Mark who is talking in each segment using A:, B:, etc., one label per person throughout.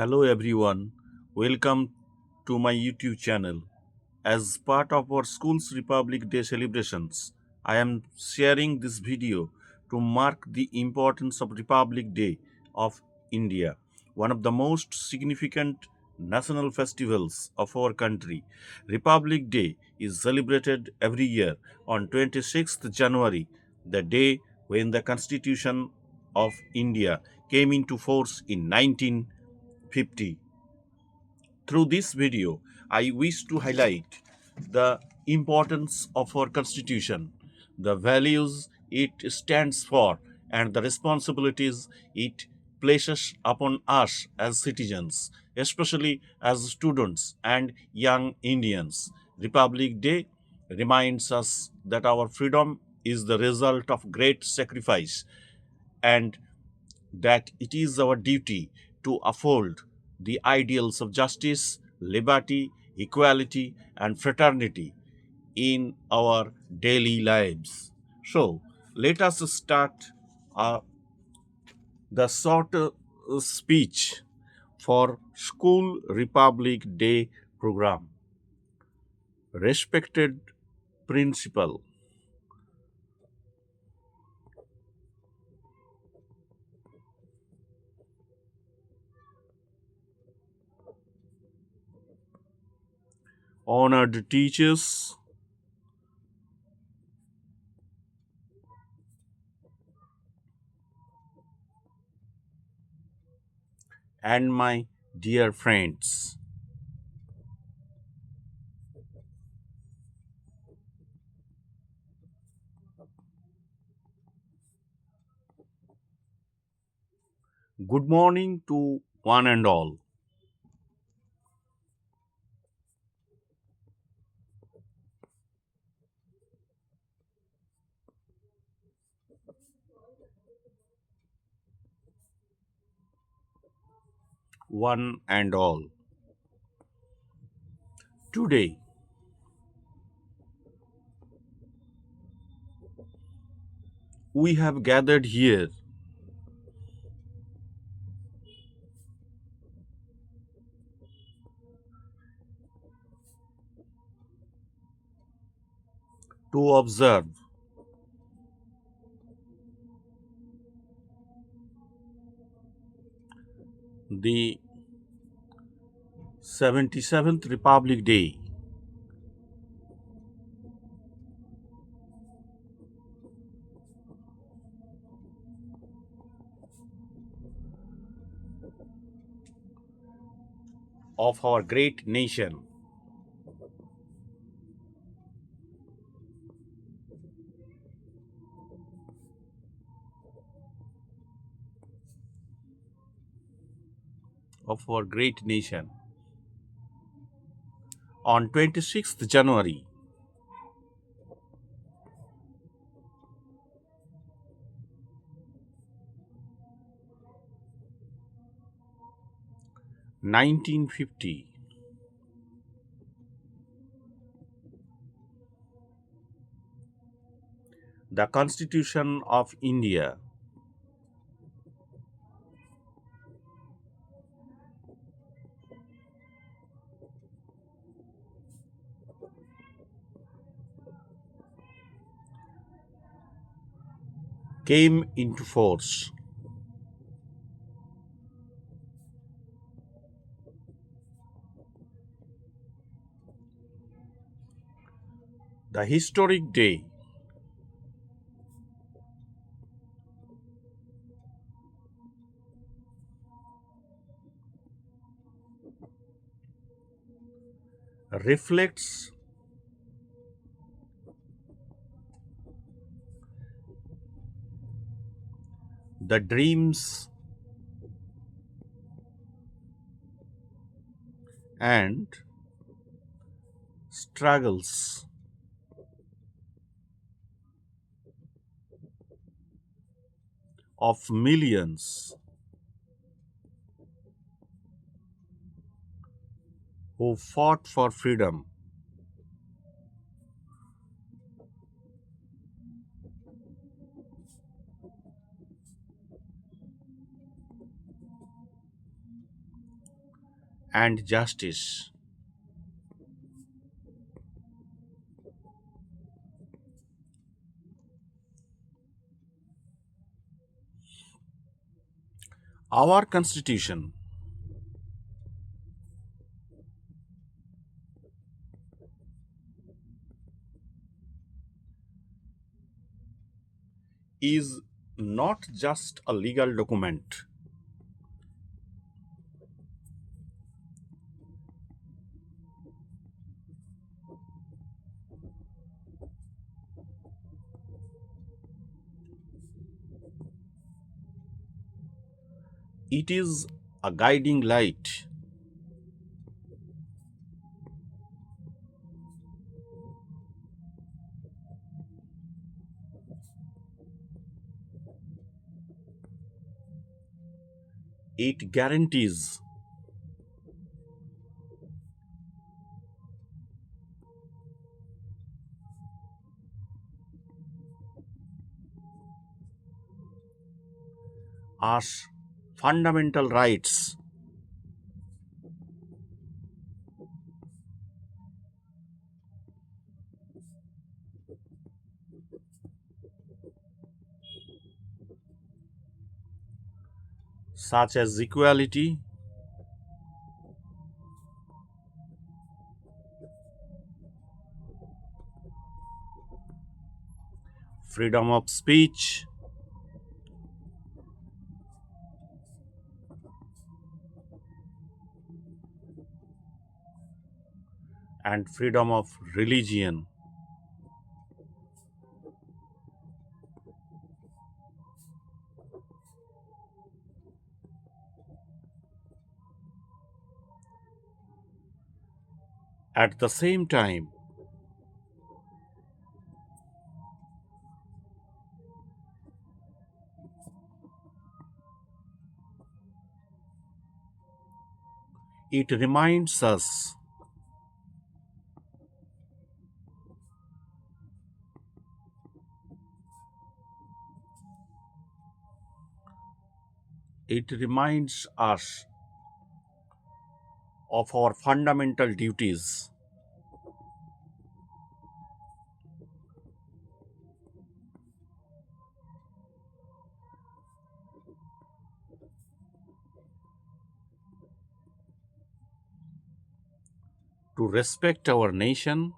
A: Hello everyone, welcome to my YouTube channel. As part of our school's Republic Day celebrations, I am sharing this video to mark the importance of Republic Day of India, one of the most significant national festivals of our country. Republic Day is celebrated every year on 26th January, the day when the Constitution of India came into force in 1950. Through this video, I wish to highlight the importance of our Constitution, the values it stands for, and the responsibilities it places upon us as citizens, especially as students and young Indians. Republic Day reminds us that our freedom is the result of great sacrifice and that it is our duty to uphold the ideals of justice, liberty, equality, and fraternity in our daily lives. So, let us start uh, the short speech for School Republic Day program. Respected principal, honored teachers, and my dear friends. Good morning to one and all. One and all. Today, we have gathered here to observe the 77th Republic Day of our great nation. Of our great nation. On 26th January 1950, the Constitution of India came into force. The historic day reflects the dreams and struggles of millions who fought for freedom. and justice. Our Constitution is not just a legal document, it is a guiding light. It guarantees us fundamental rights such as equality, freedom of speech, and freedom of religion. At the same time, it reminds us it reminds us of our fundamental duties to respect our nation,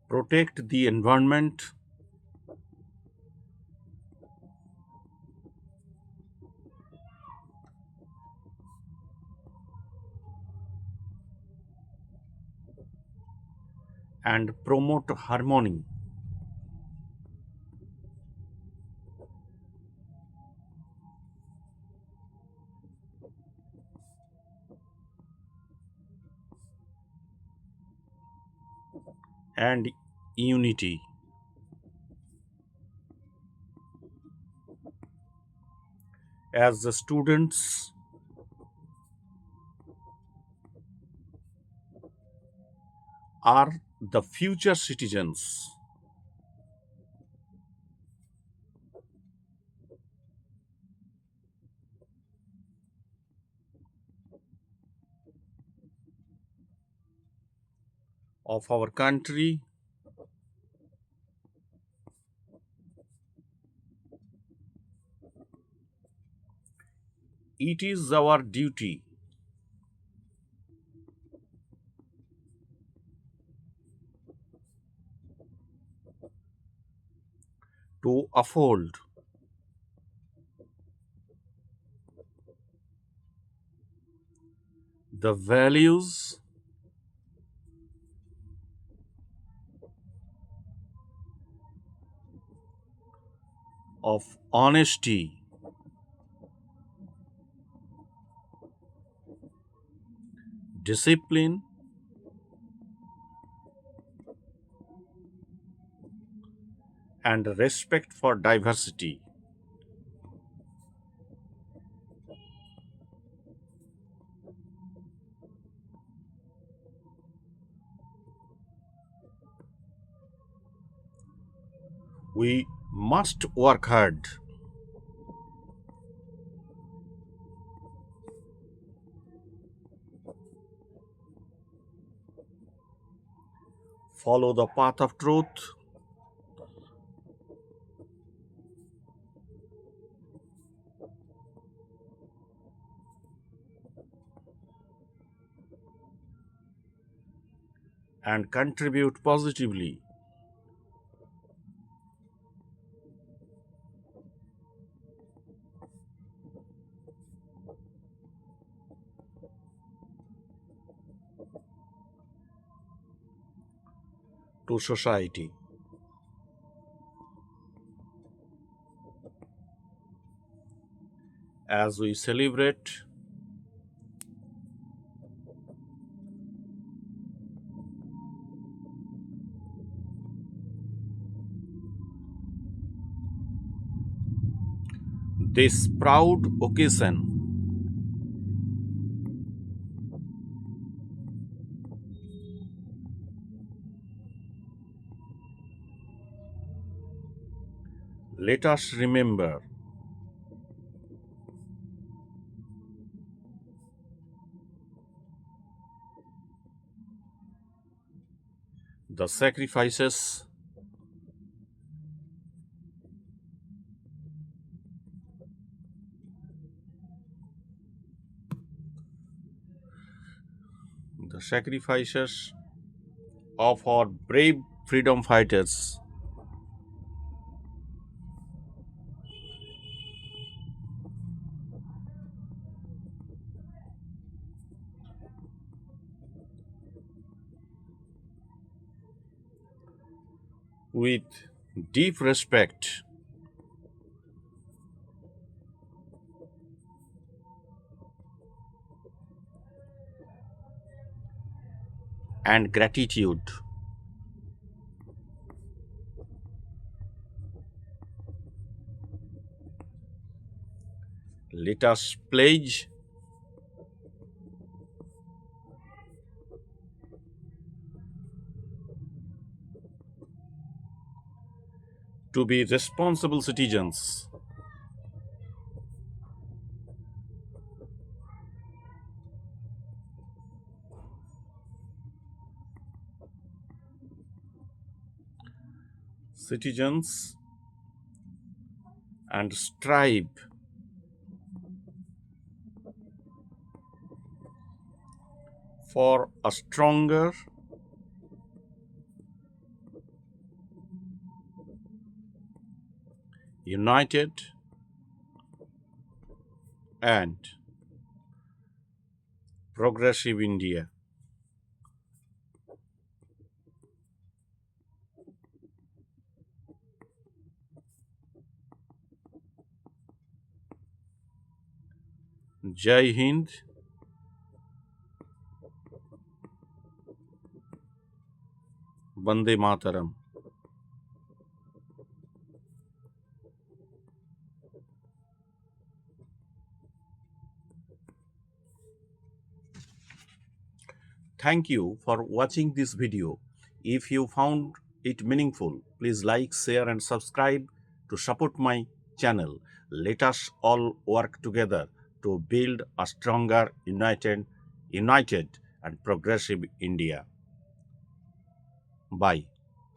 A: protect the environment, and promote harmony. And unity. As the students are the future citizens of our country, it is our duty to uphold the values of honesty, discipline, and respect for diversity. We must work hard, follow the path of truth, and contribute positively. To society. As we celebrate this proud occasion, let us remember the sacrifices, the sacrifices of our brave freedom fighters with deep respect and gratitude. Let us pledge to be responsible citizens, citizens and strive for a stronger, united, and progressive India. Jai Hind. Vande Mataram. Thank you for watching this video. If you found it meaningful, please like, share, and subscribe to support my channel. Let us all work together to build a stronger, united and progressive India. Bye.